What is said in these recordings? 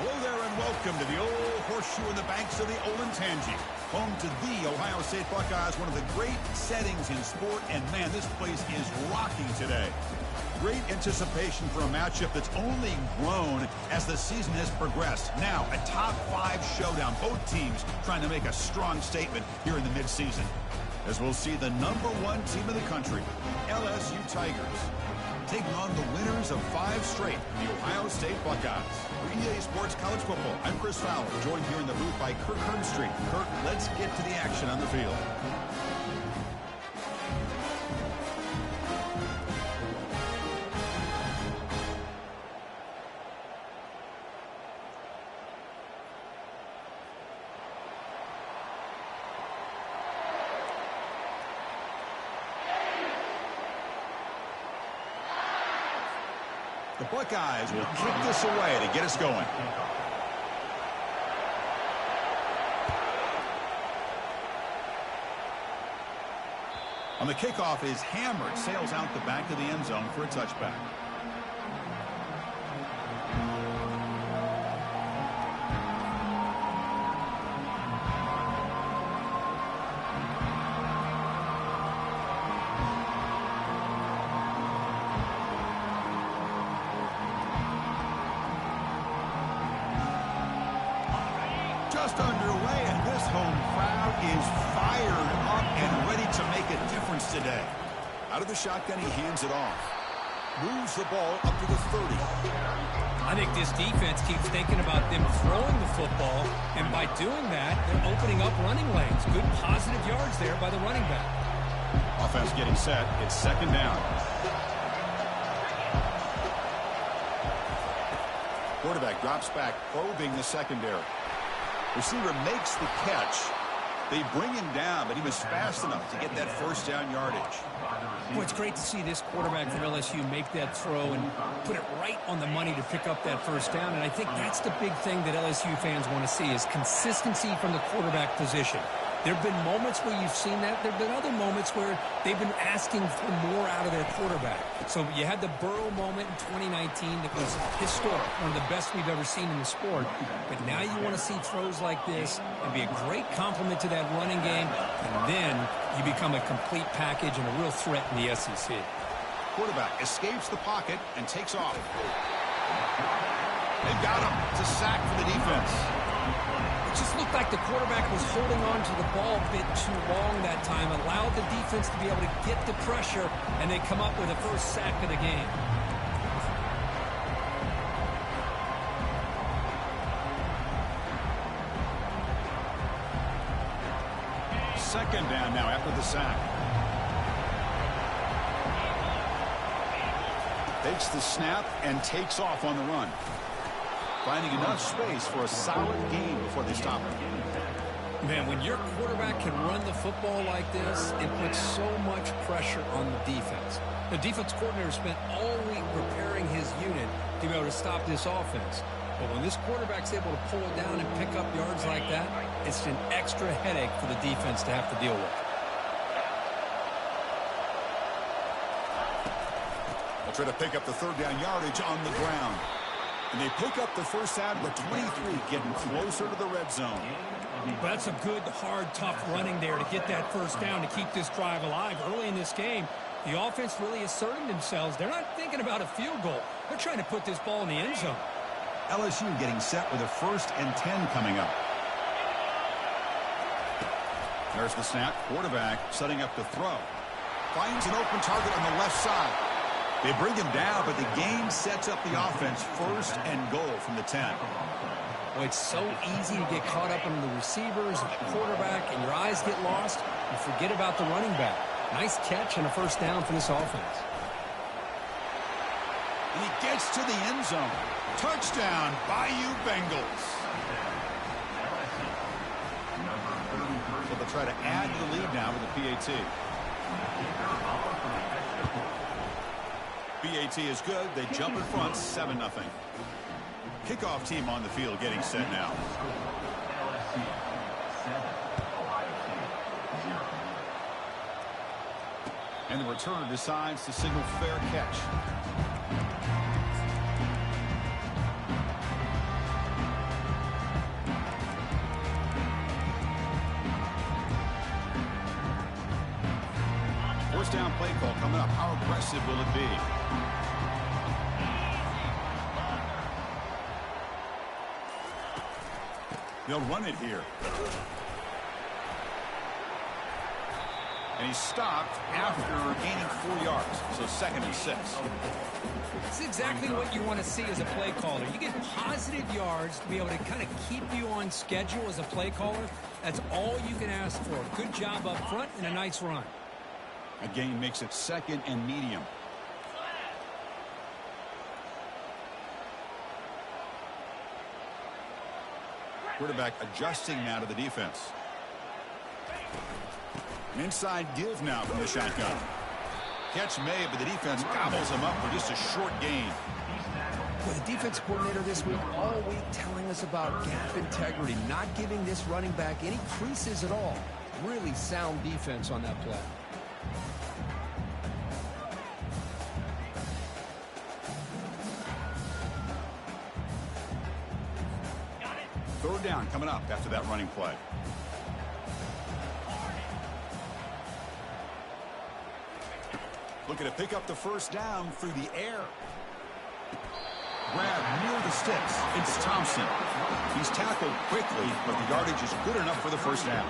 Hello there and welcome to the old horseshoe in the banks of the old Ncaa, home to the Ohio State Buckeyes, one of the great settings in sport, and man, this place is rocking today. Great anticipation for a matchup that's only grown as the season has progressed. Now, a top 5 showdown, both teams trying to make a strong statement here in the midseason, as we'll see the #1 team in the country, LSU Tigers, taking on the winners of 5 straight, the Ohio State Buckeyes. For EA Sports College Football, I'm Chris Fowler, joined here in the booth by Kirk Herbstreit. Kirk, let's get to the action on the field. The Buckeyes will kick this away to get us going. On the kickoff is hammered, sails out the back of the end zone for a touchback. Just underway, and this home crowd is fired up and ready to make a difference today. Out of the shotgun, he hands it off. Moves the ball up to the 30. I think this defense keeps thinking about them throwing the football, and by doing that, they're opening up running lanes. Good positive yards there by the running back. Offense getting set. It's second down. Quarterback drops back, probing the secondary. Receiver makes the catch. They bring him down, but he was fast enough to get that first down yardage. Boy, it's great to see this quarterback from LSU make that throw and put it right on the money to pick up that first down. And I think that's the big thing that LSU fans want to see is consistency from the quarterback position. There have been moments where you've seen that. There have been other moments where they've been asking for more out of their quarterback. So you had the Burrow moment in 2019 that was historic, one of the best we've ever seen in the sport. But now you want to see throws like this and be a great complement to that running game, and then you become a complete package and a real threat in the SEC. Quarterback escapes the pocket and takes off. They got him. It's a sack for the defense. It just looked like the quarterback was holding on to the ball a bit too long that time, allowed the defense to be able to get the pressure, and they come up with the first sack of the game. Second down now after the sack. Takes the snap and takes off on the run. Finding enough space for a solid gain before they stop him. Man, when your quarterback can run the football like this, it puts so much pressure on the defense. The defense coordinator spent all week preparing his unit to be able to stop this offense. But when this quarterback's able to pull it down and pick up yards like that, it's an extra headache for the defense to have to deal with. They'll try to pick up the third down yardage on the ground. And they pick up the first down with 23, getting closer to the red zone. But that's a good, hard, tough running there to get that first down to keep this drive alive. Early in this game, the offense really asserting themselves. They're not thinking about a field goal. They're trying to put this ball in the end zone. LSU getting set with a 1st and 10 coming up. There's the snap. Quarterback setting up the throw. Finds an open target on the left side. They bring him down, but the game sets up the offense 1st and goal from the 10. Well, it's so easy to get caught up on the receivers, the quarterback, and your eyes get lost. You forget about the running back. Nice catch and a first down for this offense. And he gets to the end zone. Touchdown, Bayou Bengals. So they'll try to add to the lead now with the PAT. PAT is good. They jump in front, 7-0. Kickoff team on the field getting set now. And the returner decides to signal fair catch. play call coming up. How aggressive will it be? They'll run it here. And he's stopped after gaining 4 yards. So 2nd and 6. It's exactly what you want to see as a play caller. You get positive yards to be able to kind of keep you on schedule as a play caller. That's all you can ask for. Good job up front and a nice run. A gain makes it 2nd and medium. Quarterback adjusting now to the defense. An inside give now from the shotgun. Catch made, but the defense gobbles him up for just a short gain. Well, the defense coordinator this week, all week telling us about gap integrity, not giving this running back any creases at all. Really sound defense on that play. Third down coming up after that running play. Looking to pick up the first down through the air. Grab near the sticks. It's Thompson. He's tackled quickly, but the yardage is good enough for the first down.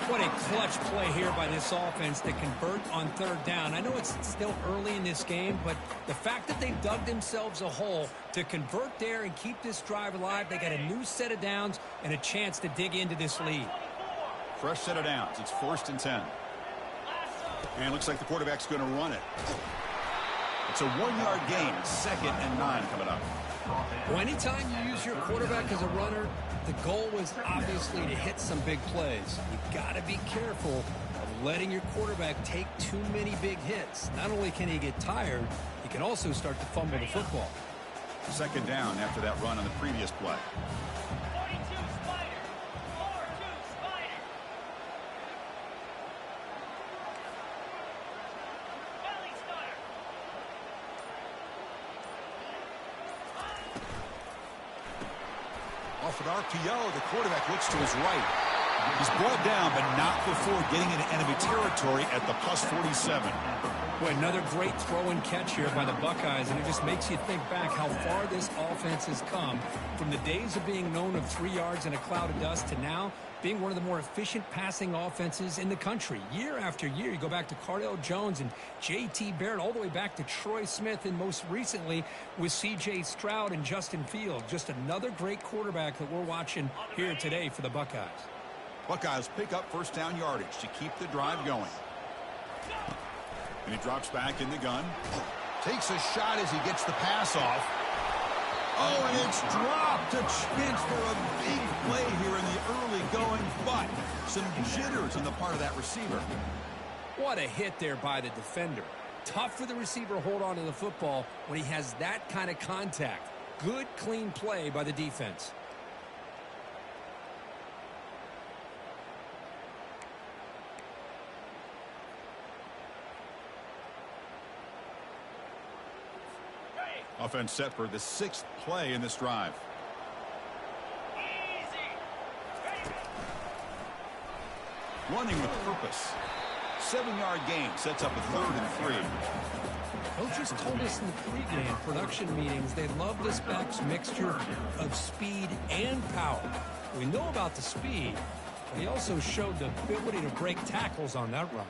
What a clutch play here by this offense to convert on third down. I know it's still early in this game, but the fact that they dug themselves a hole to convert there and keep this drive alive, they got a new set of downs and a chance to dig into this lead. Fresh set of downs. It's 1st and 10. And looks like the quarterback's going to run it. It's a 1-yard gain. 2nd and 9 coming up. Well, anytime you use your quarterback as a runner, the goal was obviously to hit some big plays. You've got to be careful of letting your quarterback take too many big hits. Not only can he get tired, he can also start to fumble the football. 2nd down after that run on the previous play. Off an RPO, the quarterback looks to his right. He's brought down, but not before getting into enemy territory at the +47. Boy, another great throw and catch here by the Buckeyes, and it just makes you think back how far this offense has come from the days of being known of 3 yards in a cloud of dust to now being one of the more efficient passing offenses in the country. Year after year, you go back to Cardell Jones and J.T. Barrett, all the way back to Troy Smith, and most recently with C.J. Stroud and Justin Fields. Just another great quarterback that we're watching here today for the Buckeyes. Buckeyes pick up first down yardage to keep the drive going. And he drops back in the gun. Takes a shot as he gets the pass off. Oh, and it's dropped. A chance for a big play here in the early going, but some jitters on the part of that receiver. What a hit there by the defender. Tough for the receiver to hold on to the football when he has that kind of contact. Good, clean play by the defense. Offense set for the 6th play in this drive. Running with purpose. 7-yard gain sets up a 3rd and 3. Coaches told us in the pregame production meetings they love this back's mixture of speed and power. We know about the speed, but he also showed the ability to break tackles on that run.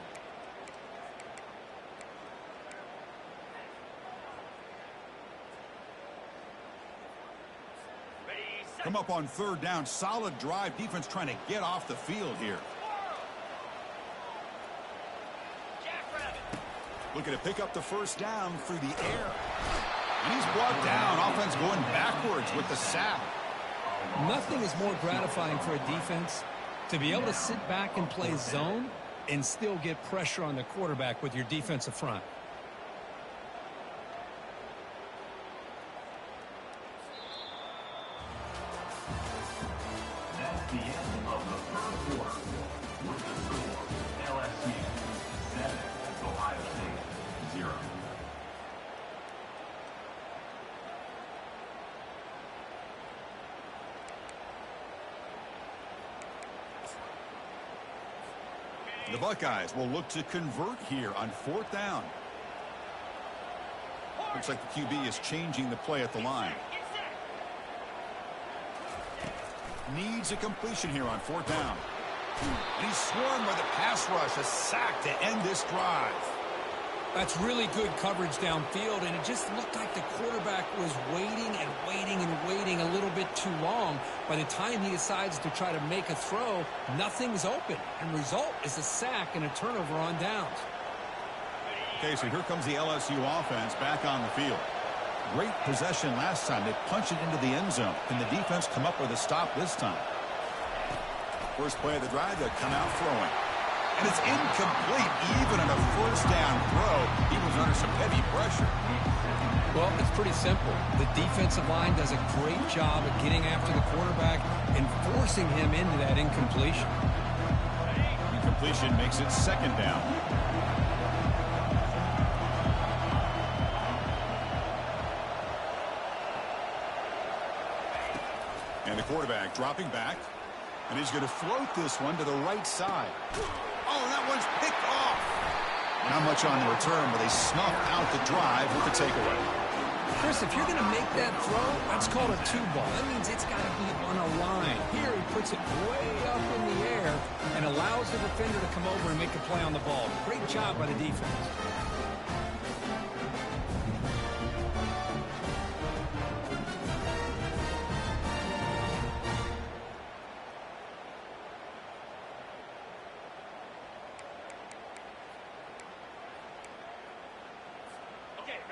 Come up on 3rd down. Solid drive. Defense trying to get off the field here. Looking to pick up the first down through the air. And he's brought down. Offense going backwards with the sack. Nothing is more gratifying for a defense to be able to sit back and play zone and still get pressure on the quarterback with your defensive front. That's the end of the 3rd quarter. With the score, LSU 7, Ohio State 0. The Buckeyes will look to convert here on 4th down. Looks like the QB is changing the play at the line. Needs a completion here on 4th down. And he's swarmed by the pass rush. A sack to end this drive. That's really good coverage downfield, and it just looked like the quarterback was waiting and waiting and waiting a little bit too long. By the time he decides to try to make a throw, nothing's open, and result is a sack and a turnover on downs. Okay, so here comes the LSU offense back on the field. Great possession last time. They punch it into the end zone. Can the defense come up with a stop this time? First play of the drive, they'll come out throwing. And it's incomplete, even on a 1st down throw. He was under some heavy pressure. Well, it's pretty simple. The defensive line does a great job of getting after the quarterback and forcing him into that incompletion. Incompletion makes it 2nd down. And the quarterback dropping back. And he's going to float this one to the right side. Oh, that one's picked off. Not much on the return, but they snuff out the drive with the takeaway. Chris, if you're going to make that throw, that's called a 2-ball. That means it's got to be on a line. Here he puts it way up in the air and allows the defender to come over and make a play on the ball. Great job by the defense.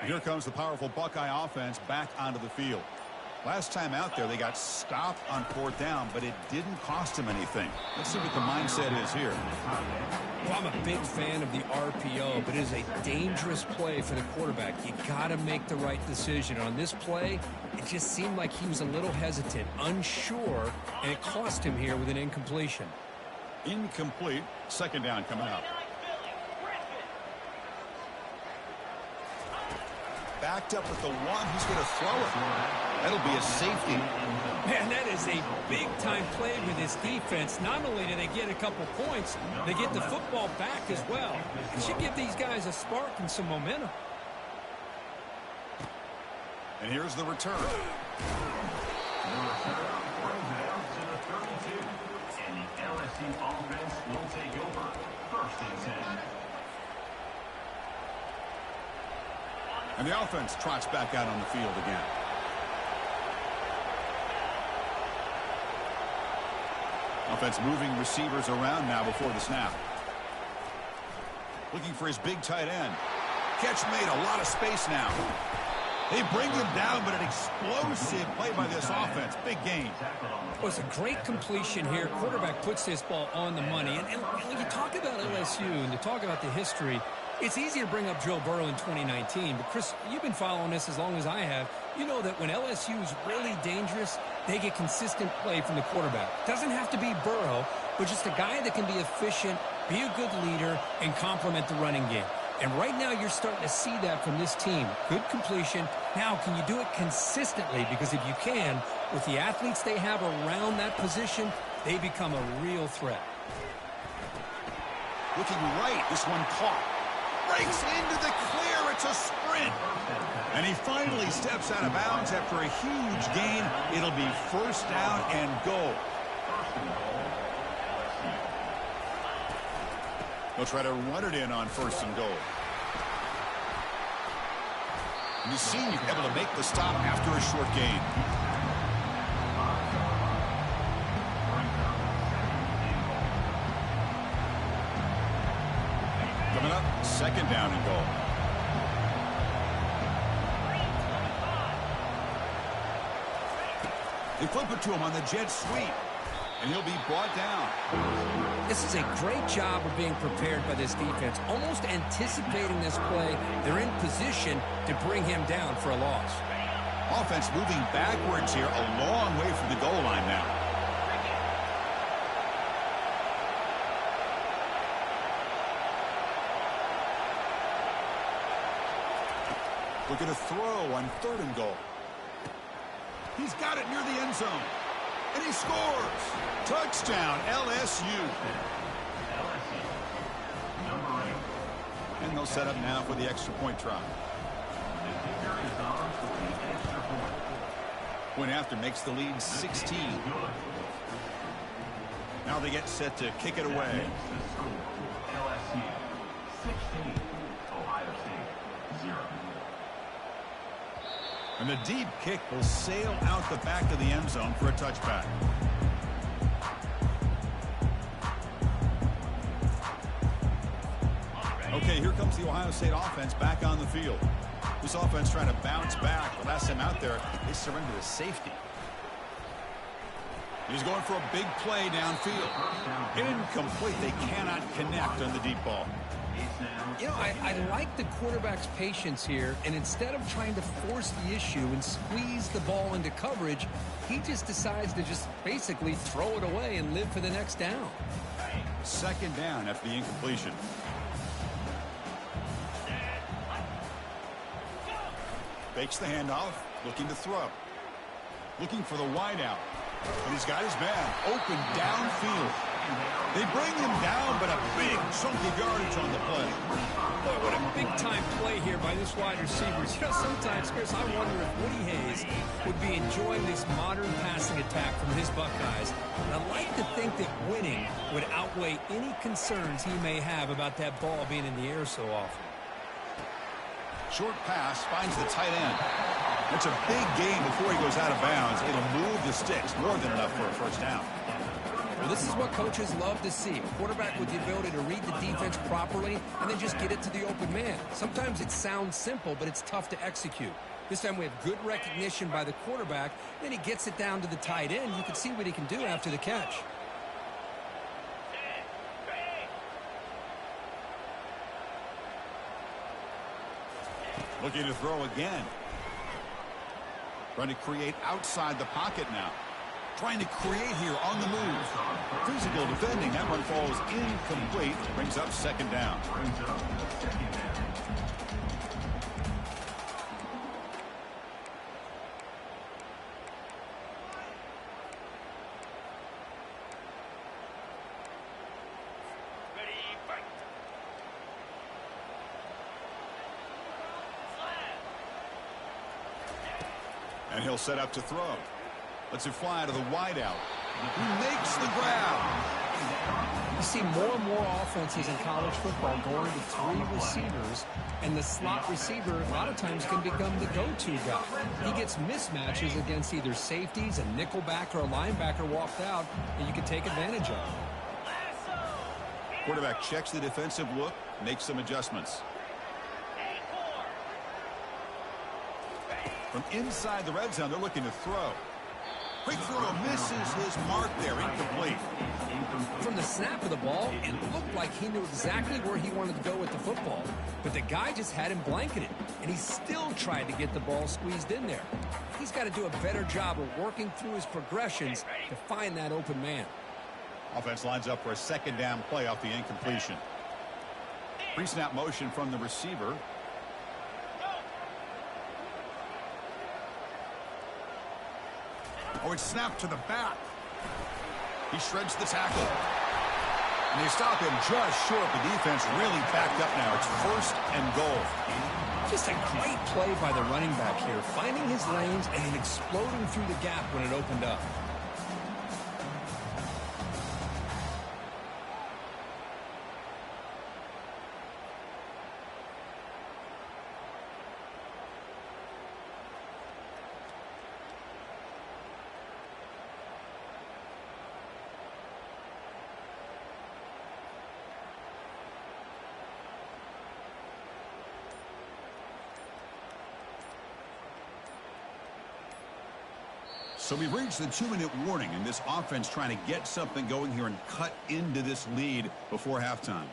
Here comes the powerful Buckeye offense back onto the field. Last time out there, they got stopped on 4th down, but it didn't cost them anything. Let's see what the mindset is here. Well, I'm a big fan of the RPO, but it is a dangerous play for the quarterback. You got to make the right decision. On this play, it just seemed like he was a little hesitant, unsure, and it cost him here with an incompletion. Incomplete. 2nd down coming up. Backed up with the one. He's going to throw it. That'll be a safety. Man, that is a big-time play with this defense. Not only do they get a couple points, they get the football back as well. It should give these guys a spark and some momentum. And here's the return. The return brings it out to the 32. And the LSU offense will take over. 1st and 10. And the offense trots back out on the field again. Offense moving receivers around now before the snap. Looking for his big tight end. Catch made, a lot of space now. They bring him down, but an explosive play by this offense. Big gain. Well, it's a great completion here. Quarterback puts this ball on the money. And when you talk about LSU and you talk about the history, it's easy to bring up Joe Burrow in 2019, but Chris, you've been following this as long as I have. You know that when LSU is really dangerous, they get consistent play from the quarterback. Doesn't have to be Burrow, but just a guy that can be efficient, be a good leader, and complement the running game. And right now you're starting to see that from this team. Good completion. Now, can you do it consistently? Because if you can, with the athletes they have around that position, they become a real threat. Looking right, this one caught. Breaks into the clear. It's a sprint. And he finally steps out of bounds after a huge gain. It'll be 1st down and goal. They'll try to run it in on 1st and goal. And the senior able to make the stop after a short gain. Coming up, 2nd down and goal. They flip it to him on the jet sweep, and he'll be brought down. This is a great job of being prepared by this defense, almost anticipating this play. They're in position to bring him down for a loss. Offense moving backwards here, a long way from the goal line now. Look at a throw on 3rd and goal. He's got it near the end zone. And he scores. Touchdown, LSU. And they'll set up now for the extra point try. Point after makes the lead 16. Now they get set to kick it away. LSU 16, Ohio State 0. And the deep kick will sail out the back of the end zone for a touchback. Okay, here comes the Ohio State offense back on the field. This offense trying to bounce back. The last time out there, they surrendered a safety. He's going for a big play downfield. Incomplete. They cannot connect on the deep ball. You know, I like the quarterback's patience here, and instead of trying to force the issue and squeeze the ball into coverage, he just decides to just basically throw it away and live for the next down. Second down after the incompletion. Fakes the handoff, looking to throw. Looking for the wideout. And he's got his man open downfield. They bring him down, but a big chunky yardage on the play. Boy, what a big-time play here by this wide receiver. You know, sometimes, Chris, I wonder if Woody Hayes would be enjoying this modern passing attack from his Buckeyes. And I'd like to think that winning would outweigh any concerns he may have about that ball being in the air so often. Short pass finds the tight end. It's a big gain before he goes out of bounds. It'll move the sticks more than enough for a first down. Well, this is what coaches love to see. A quarterback with the ability to read the defense properly and then just get it to the open man. Sometimes it sounds simple, but it's tough to execute. This time we have good recognition by the quarterback. Then he gets it down to the tight end. You can see what he can do after the catch. Looking to throw again. Trying to create outside the pocket now. Trying to create here on the move. Physical defending. That one falls incomplete. Brings up second down. And he'll set up to throw. Lets it fly to the wideout. He makes the grab. You see more and more offenses in college football going to three receivers, and the slot receiver a lot of times can become the go-to guy. He gets mismatches against either safeties, a nickelback, or a linebacker walked out, and you can take advantage of. Quarterback checks the defensive look, makes some adjustments. From inside the red zone, they're looking to throw. Quick throw misses his mark there, incomplete. From the snap of the ball, it looked like he knew exactly where he wanted to go with the football, but the guy just had him blanketed, and he still tried to get the ball squeezed in there. He's got to do a better job of working through his progressions to find that open man. Offense lines up for a second down play off the incompletion. Pre-snap motion from the receiver. Oh, it's snapped to the back. He shreds the tackle. And they stop him just short. The defense really backed up now. It's first and goal. Just a great play by the running back here, finding his lanes and then exploding through the gap when it opened up. So we've reached the 2-minute warning, and this offense trying to get something going here and cut into this lead before halftime.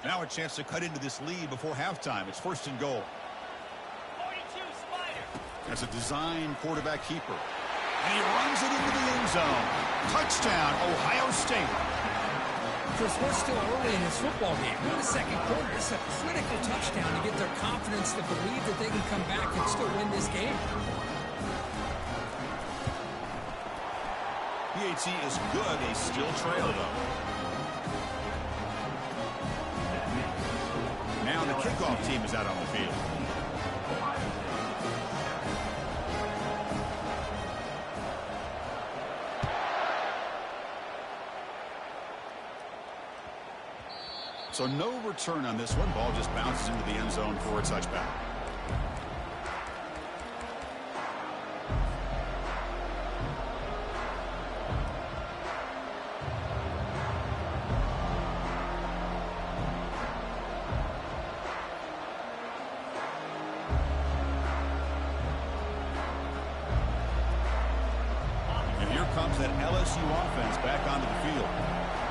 Now a chance to cut into this lead before halftime. It's first and goal. As a design quarterback keeper. And he runs it into the end zone. Touchdown, Ohio State. Chris, we're still early in this football game. We're in the second quarter. This is a critical touchdown to get their confidence to believe that they can come back and still win this game. PAT is good. They still trail, though. Now the kickoff team is out on the field. So no return on this one. Ball just bounces into the end zone for a touchback. And here comes that LSU offense back onto the field.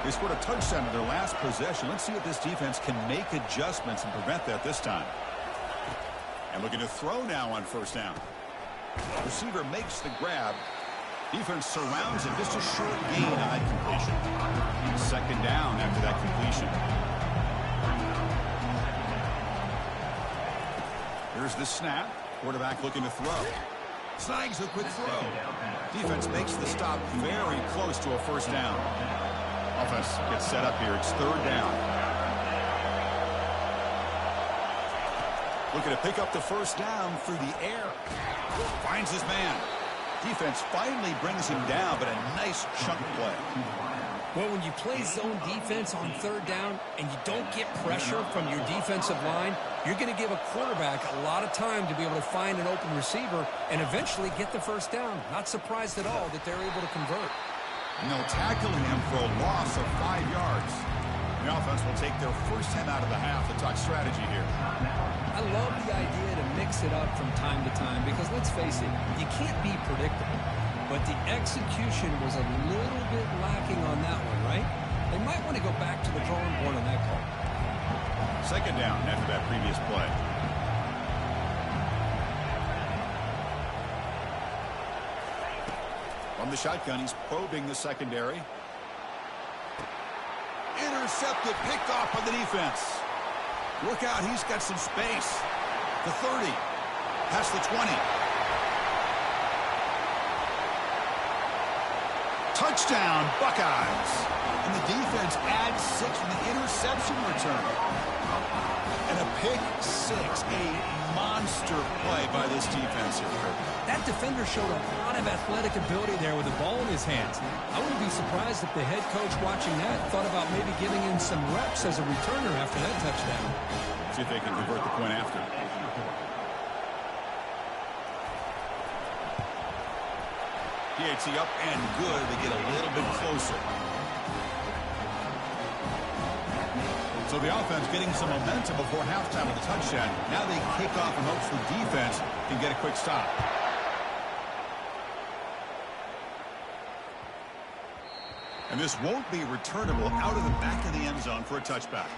They scored a touchdown in their last possession. Let's see if this defense can make adjustments and prevent that this time. And looking to throw now on first down. Receiver makes the grab. Defense surrounds him. Just a short gain on that completion. Second down after that completion. Here's the snap. Quarterback looking to throw. Snags a quick throw. Defense makes the stop very close to a first down. Offense gets set up here. It's third down. Looking to pick up the first down through the air. Finds his man. Defense finally brings him down, but a nice chunk play. Well, when you play zone defense on third down and you don't get pressure from your defensive line, you're going to give a quarterback a lot of time to be able to find an open receiver and eventually get the first down. Not surprised at all that they're able to convert. And they'll tackle him for a loss of 5 yards. The offense will take their first 10 out of the half to talk strategy here. I love the idea to mix it up from time to time because, let's face it, you can't be predictable. But the execution was a little bit lacking on that one, right? They might want to go back to the drawing board on that call. Second down after that previous play. From the shotgun, he's probing the secondary. Intercepted, picked off by the defense. Look out, he's got some space. The 30, past the 20. Touchdown, Buckeyes. And the defense adds 6 from the interception return. And a pick 6, a monster play by this defense here. That defender showed a lot of athletic ability there with the ball in his hands. I wouldn't be surprised if the head coach watching that thought about maybe giving him some reps as a returner after that touchdown. See if they can convert the point after. PAT up and good to get a little bit closer. So the offense getting some momentum before halftime with a touchdown. Now they kick off in hopes the defense can get a quick stop. And this won't be returnable out of the back of the end zone for a touchback.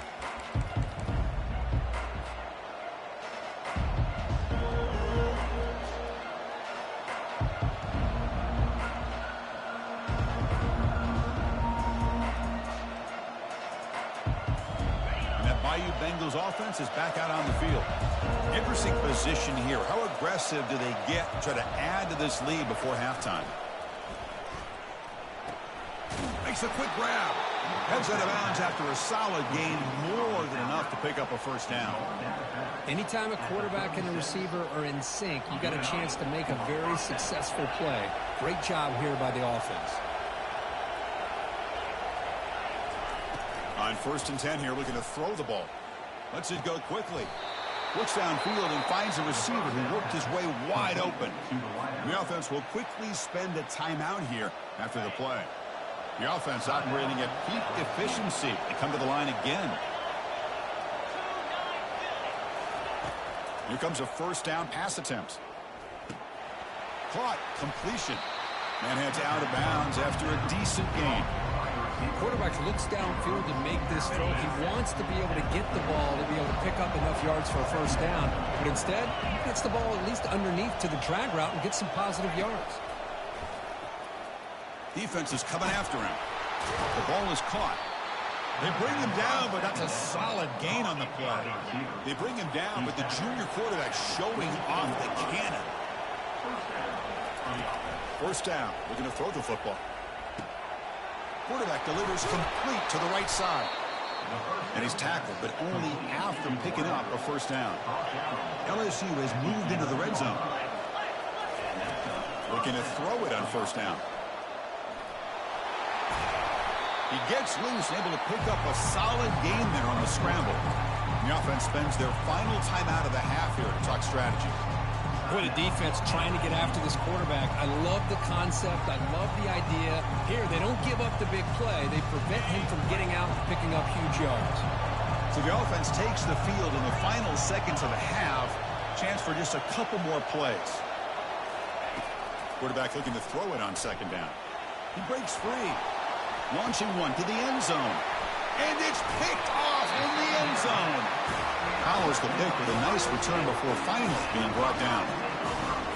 Bengals offense is back out on the field. Interesting position here. How aggressive do they get to try to add to this lead before halftime? Makes a quick grab. Heads out of bounds after a solid gain, more than enough to pick up a first down. Anytime a quarterback and a receiver are in sync, you got a chance to make a very successful play. Great job here by the offense. On 1st and 10 here, looking to throw the ball. Lets it go quickly. Looks downfield and finds a receiver who worked his way wide open. The offense will quickly spend a timeout here after the play. The offense operating at peak efficiency. They come to the line again. Here comes a first down pass attempt. Caught. Completion. And heads out of bounds after a decent gain. The quarterback looks downfield to make this throw. He wants to be able to get the ball to be able to pick up enough yards for a first down. But instead, he gets the ball at least underneath to the drag route and gets some positive yards. Defense is coming after him. The ball is caught. They bring him down, but that's a solid gain on the play. They bring him down, but the junior quarterback showing off the cannon. First down. We're going to throw the football. Quarterback delivers complete to the right side. And he's tackled, but only after picking up a first down. LSU has moved into the red zone. Looking to throw it on first down. He gets loose, able to pick up a solid gain there on the scramble. The offense spends their final timeout of the half here to talk strategy. Boy, the defense trying to get after this quarterback. I love the concept. I love the idea. Here, they don't give up the big play. They prevent him from getting out and picking up huge yards. So the offense takes the field in the final seconds of the half. Chance for just a couple more plays. Quarterback looking to throw it on second down. He breaks free. Launching one to the end zone. And it's picked off in the end zone. Powers the pick with a nice return before finally being brought down.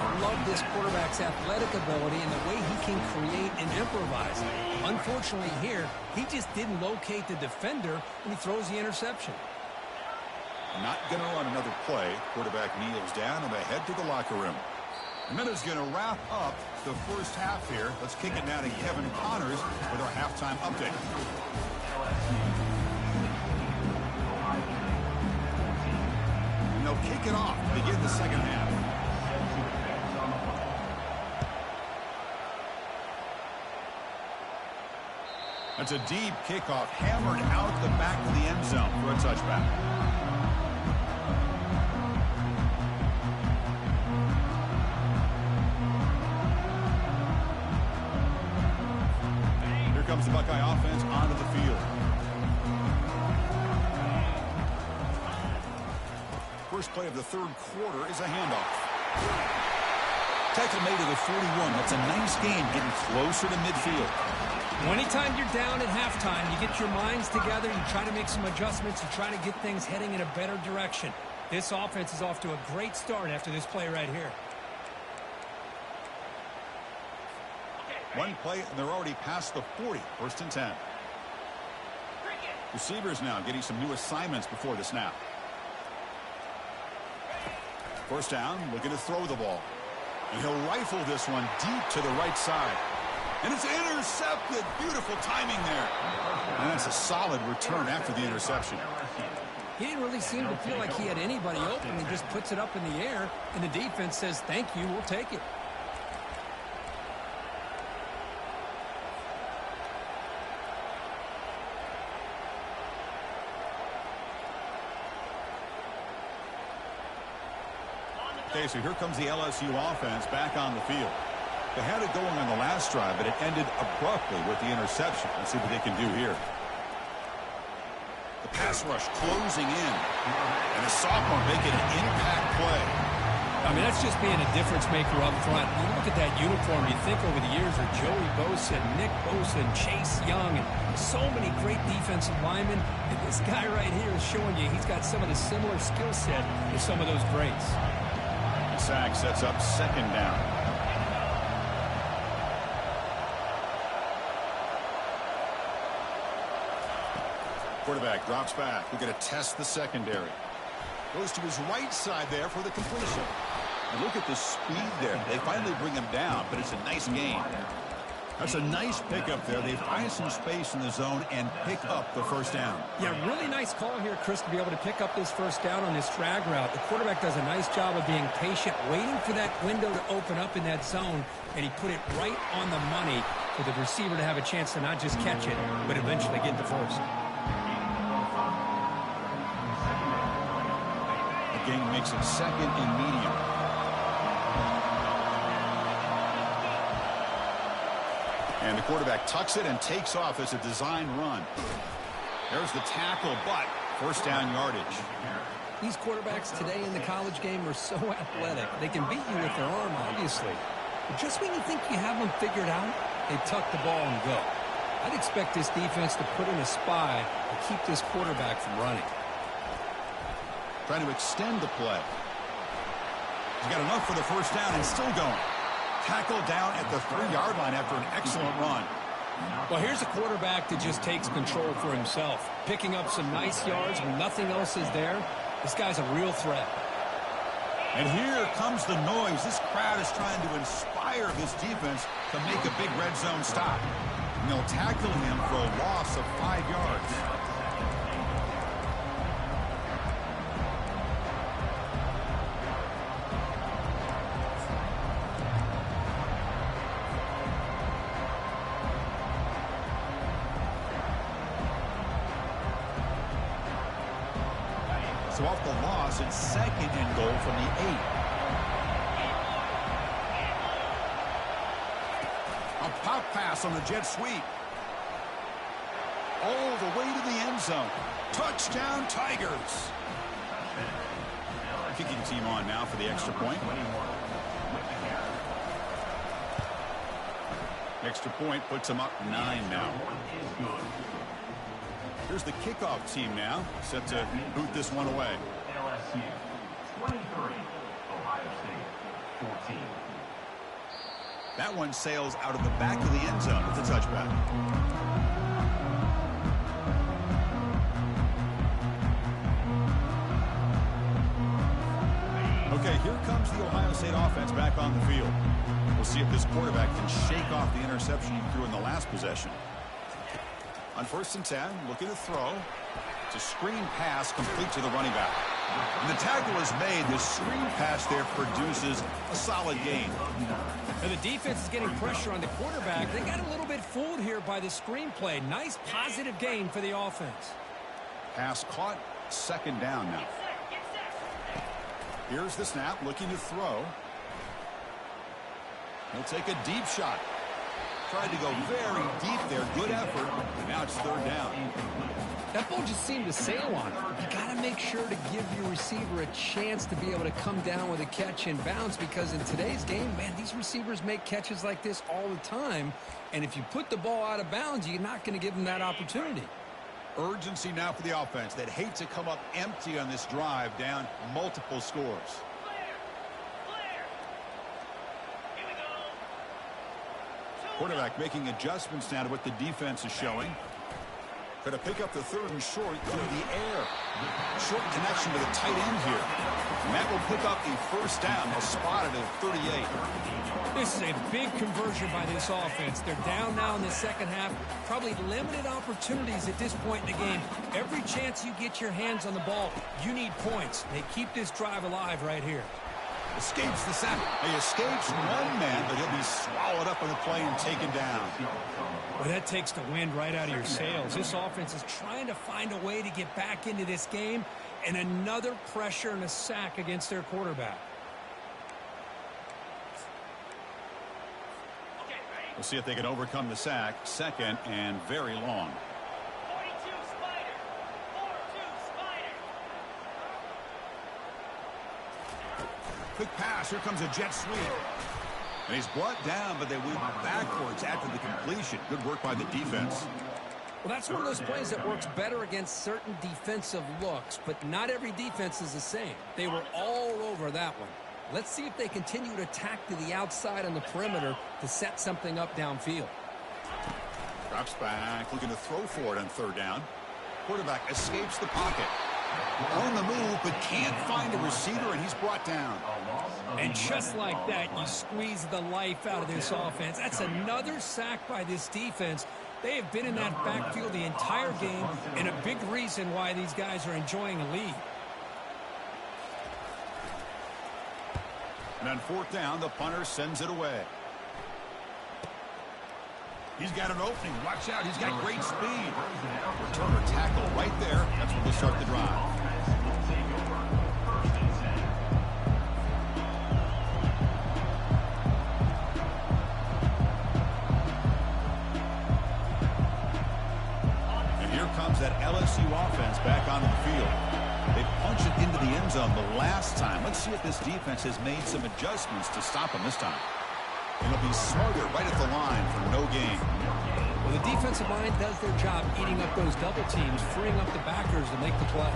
I love this quarterback's athletic ability and the way he can create and improvise. Unfortunately here, he just didn't locate the defender and he throws the interception. Not going to run another play. Quarterback kneels down and they head to the locker room. And that is going to wrap up the first half here. Let's kick it now to Kevin Connors with our halftime update. And they'll kick it off to begin the second half. That's a deep kickoff, hammered out the back of the end zone for a touchback. Comes the Buckeye offense onto the field. First play of the third quarter is a handoff. Tackle made to the 41. That's a nice gain, getting closer to midfield. Anytime you're down at halftime, you get your minds together, you try to make some adjustments, you try to get things heading in a better direction. This offense is off to a great start after this play right here. One play, and they're already past the 40. First and 10. Receivers now getting some new assignments before the snap. First down, looking to throw the ball. And he'll rifle this one deep to the right side. And it's intercepted. Beautiful timing there. And that's a solid return after the interception. He didn't really seem to feel like he had anybody open. He just puts it up in the air, and the defense says, thank you, we'll take it. Okay, so here comes the LSU offense back on the field. They had it going on the last drive, but it ended abruptly with the interception. Let's see what they can do here. The pass rush closing in. And the sophomore making an impact play. I mean, that's just being a difference maker up front. You look at that uniform, you think over the years of Joey Bosa, Nick Bosa, and Chase Young, and so many great defensive linemen. And this guy right here is showing you he's got some of the similar skill set as some of those greats. Sack sets up second down. Quarterback drops back. We're going to test the secondary. Goes to his right side there for the completion. And look at the speed there. They finally bring him down, but it's a nice gain. That's a nice pickup there. They find some space in the zone and pick up the first down. Yeah, really nice call here, Chris, to be able to pick up this first down on this drag route. The quarterback does a nice job of being patient, waiting for that window to open up in that zone, and he put it right on the money for the receiver to have a chance to not just catch it, but eventually get the first. The gain makes it second and medium. And the quarterback tucks it and takes off as a design run. There's the tackle, but first down yardage. These quarterbacks today in the college game are so athletic. They can beat you with their arm, obviously. But just when you think you have them figured out, they tuck the ball and go. I'd expect this defense to put in a spy and keep this quarterback from running. Trying to extend the play. He's got enough for the first down and still going. Tackled down at the 3-yard line after an excellent run. Well, here's a quarterback that just takes control for himself, picking up some nice yards when nothing else is there. This guy's a real threat. And here comes the noise. This crowd is trying to inspire this defense to make a big red zone stop. And they'll tackle him for a loss of 5 yards. So off the loss, it's 2nd and goal from the 8. A pop pass on the jet sweep. All the way to the end zone. Touchdown, Tigers. Kicking team on now for the extra point. Extra point puts them up 9 now. Here's the kickoff team now, set to boot this one away. LSU 23, Ohio State 14. That one sails out of the back of the end zone with a touchback. Okay, here comes the Ohio State offense back on the field. We'll see if this quarterback can shake off the interception he threw in the last possession. On 1st and 10, looking to throw. It's a screen pass complete to the running back. And the tackle is made. The screen pass there produces a solid gain. Now the defense is getting pressure on the quarterback. They got a little bit fooled here by the screen play. Nice positive gain for the offense. Pass caught. 2nd down now. Here's the snap, looking to throw. He'll take a deep shot. Tried to go very deep there. Good effort. Now it's 3rd down. That ball just seemed to sail on him. You got to make sure to give your receiver a chance to be able to come down with a catch and bounce, because in today's game, man, these receivers make catches like this all the time. And if you put the ball out of bounds, you're not going to give them that opportunity. Urgency now for the offense that hate to come up empty on this drive, down multiple scores. Quarterback making adjustments now to what the defense is showing. Going to pick up the 3rd and short through the air. Short connection to the tight end here. And that will pick up the 1st down. They'll spot it at 38. This is a big conversion by this offense. They're down now in the 2nd half. Probably limited opportunities at this point in the game. Every chance you get your hands on the ball, you need points. They keep this drive alive right here. Escapes the sack. He escapes one man, but he'll be swallowed up on the play and taken down. Well, that takes the wind right out of your sails. This offense is trying to find a way to get back into this game, and another pressure and a sack against their quarterback. We'll see if they can overcome the sack. 2nd and very long. Quick pass. Here comes a jet sweep. And he's brought down, but they went backwards after the completion. Good work by the defense. Well, that's one of those plays that works better against certain defensive looks, but not every defense is the same. They were all over that one. Let's see if they continue to attack to the outside on the perimeter to set something up downfield. Drops back, looking to throw for it on 3rd down. Quarterback escapes the pocket. On the move, but can't find a receiver, and he's brought down. And just like that, you squeeze the life out of this offense. That's another sack by this defense. They have been in that backfield the entire game, and a big reason why these guys are enjoying a lead. And on 4th down, the punter sends it away. He's got an opening. Watch out. He's got great speed. Returner tackle right there. That's when they start the drive. And here comes that LSU offense back onto the field. They punch it into the end zone the last time. Let's see if this defense has made some adjustments to stop them this time. It'll be Smoother right at the line for no gain. Well, the defensive line does their job eating up those double teams, freeing up the backers to make the play.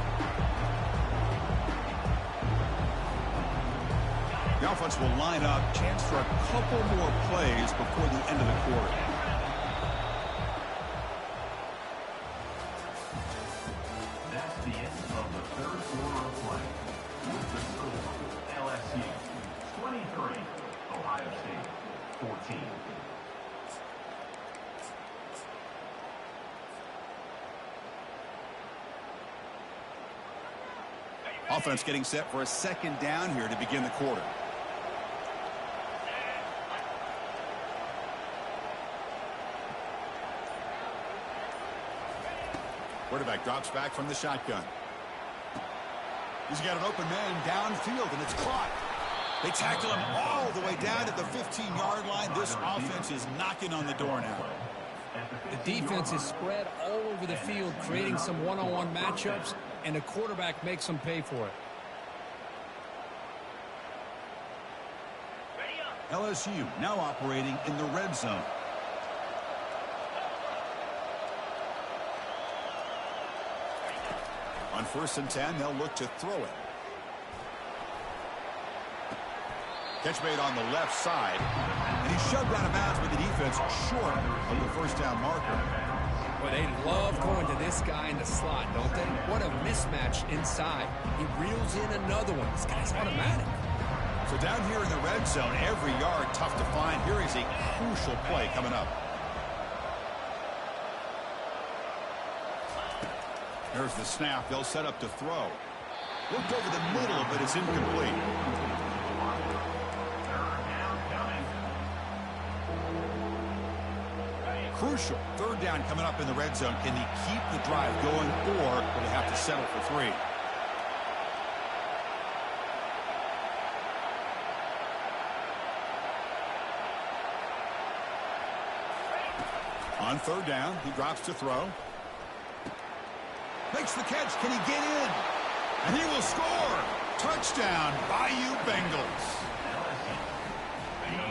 The offense will line up. Chance for a couple more plays before the end of the quarter. 14. Offense getting set for a second down here to begin the quarter. Quarterback drops back from the shotgun. He's got an open man downfield, and it's caught. They tackle him all the way down at the 15-yard line. This offense is knocking on the door now. The defense is spread all over the field, creating some one-on-one matchups, and the quarterback makes them pay for it. LSU now operating in the red zone. On 1st and 10, they'll look to throw it. Catch made on the left side. And he's shoved out of bounds with the defense short of the first down marker. Well, they love going to this guy in the slot, don't they? What a mismatch inside. He reels in another one. This guy's automatic. So down here in the red zone, every yard tough to find. Here is a crucial play coming up. There's the snap. They'll set up to throw. Looked over the middle, but it's incomplete. Crucial. 3rd down coming up in the red zone. Can he keep the drive going, or will they have to settle for 3? On 3rd down, he drops to throw. Makes the catch. Can he get in? And he will score. Touchdown, Bayou Bengals.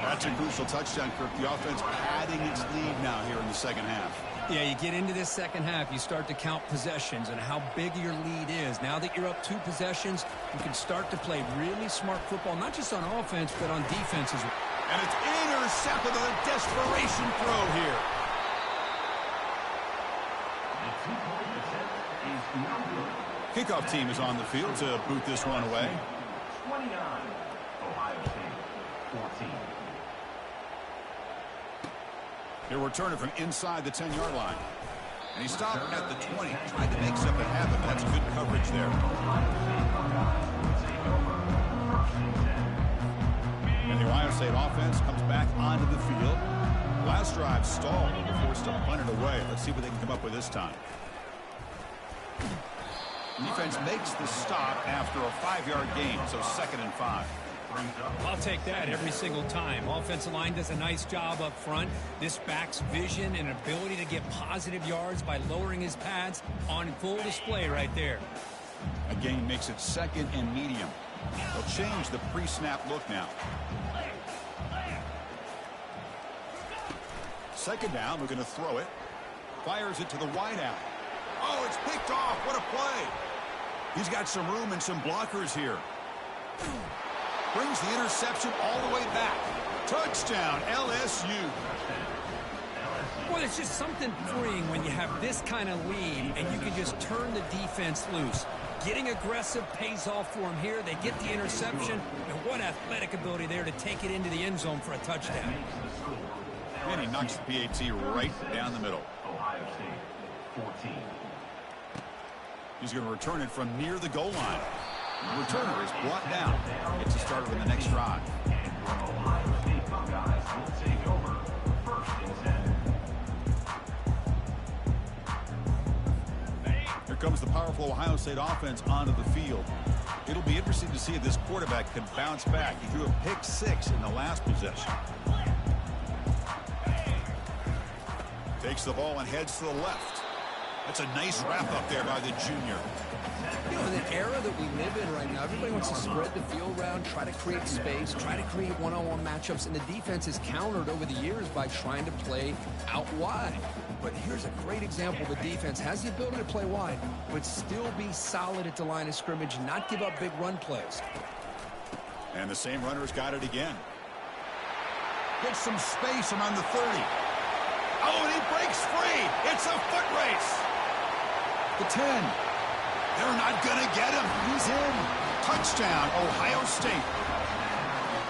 That's a crucial touchdown, Kirk. The offense padding its lead now here in the second half. Yeah, you get into this second half, you start to count possessions and how big your lead is. Now that you're up 2 possessions, you can start to play really smart football, not just on offense, but on defense as well. And it's intercepted on a desperation throw here. Kickoff team is on the field to boot this one away. 29, Ohio State, 14. He'll return it from inside the 10-yard line. And he stopped at the 20, trying to make something happen. That's good coverage there. And the Ohio State offense comes back onto the field. Last drive stalled and they're forced to punt it away. Let's see what they can come up with this time. Defense makes the stop after a 5-yard gain, so 2nd and 5. I'll take that every single time. Offensive line does a nice job up front. This back's vision and ability to get positive yards by lowering his pads on full display right there. A gain makes it 2nd and medium. They'll change the pre-snap look now. 2nd down, we're going to throw it. Fires it to the wideout. Oh, it's picked off. What a play. He's got some room and some blockers here. Brings the interception all the way back. Touchdown, LSU. Well, it's just something freeing when you have this kind of lead and you can just turn the defense loose. Getting aggressive pays off for him here. They get the interception, and what athletic ability there to take it into the end zone for a touchdown. And he knocks the PAT right down the middle. Ohio State, 14. He's going to return it from near the goal line. The returner is brought down. Gets a start on the next drive. Ohio State Buckeyes will take over 1st and 10. Here comes the powerful Ohio State offense onto the field. It'll be interesting to see if this quarterback can bounce back. He threw a pick 6 in the last possession. Takes the ball and heads to the left. That's a nice wrap up there by the junior. You know, in the era that we live in right now, everybody wants to spread the field around, try to create space, try to create one-on-one matchups, and the defense is countered over the years by trying to play out wide. But here's a great example. The defense has the ability to play wide, but still be solid at the line of scrimmage, not give up big run plays. And the same runner's got it again. Gets some space around the 30. Oh, and he breaks free. It's a foot race. The 10. They're not going to get him. He's in. Touchdown, Ohio State.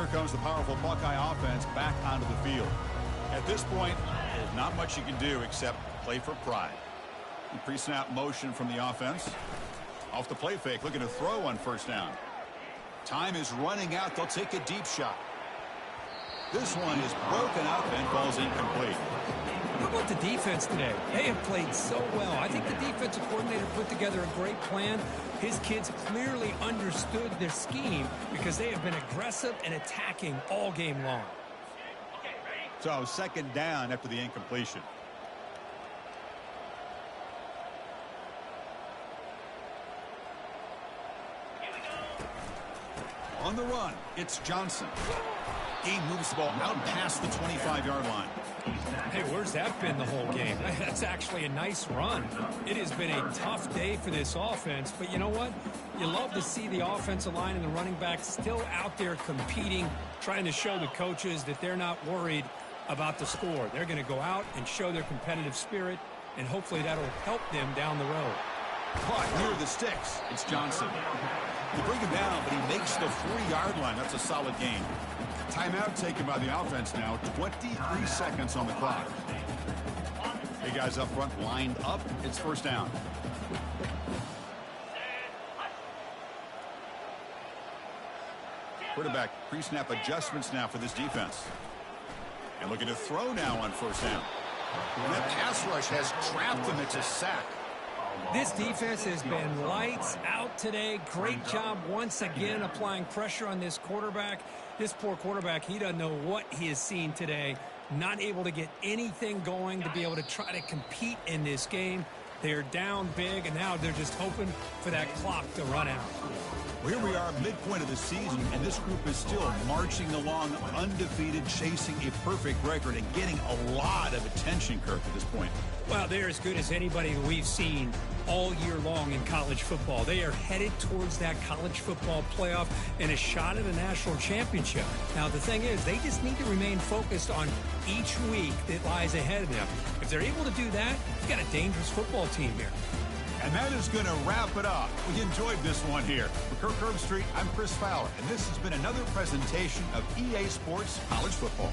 Here comes the powerful Buckeye offense back onto the field. At this point, there's not much you can do except play for pride. Pre-snap motion from the offense. Off the play fake, looking to throw on first down. Time is running out. They'll take a deep shot. This one is broken up and falls incomplete. How about the defense today? They have played so well. I think the defensive coordinator put together a great plan. His kids clearly understood their scheme because they have been aggressive and attacking all game long. So second down after the incompletion. On the run, it's Johnson. He moves the ball out past the 25-yard line. Hey, where's that been the whole game? That's actually a nice run. It has been a tough day for this offense, but you know what? You love to see the offensive line and the running backs still out there competing, trying to show the coaches that they're not worried about the score. They're going to go out and show their competitive spirit, and hopefully that'll help them down the road. Caught near the sticks. It's Johnson. They bring him down, but he makes the 3-yard line. That's a solid gain. Timeout taken by the offense now. 23 seconds on the clock. Hey, guys up front lined up. It's first down. Quarterback pre-snap adjustments now for this defense. And looking to throw now on first down. And that pass rush has trapped him. It's a sack. This defense has been lights out today. Great job once again applying pressure on this quarterback. This poor quarterback, he doesn't know what he has seen today. Not able to get anything going to be able to try to compete in this game. They're down big, and now they're just hoping for that clock to run out. Well, here we are, midpoint of the season, and this group is still marching along undefeated, chasing a perfect record and getting a lot of attention, Kirk, at this point. Well, they're as good as anybody that we've seen all year long in college football. They are headed towards that college football playoff and a shot at a national championship. Now, the thing is, they just need to remain focused on each week that lies ahead of them. If they're able to do that, you've got a dangerous football team here. And that is going to wrap it up. We enjoyed this one here. For Kirk Herbstreit, I'm Chris Fowler, and this has been another presentation of EA Sports College Football.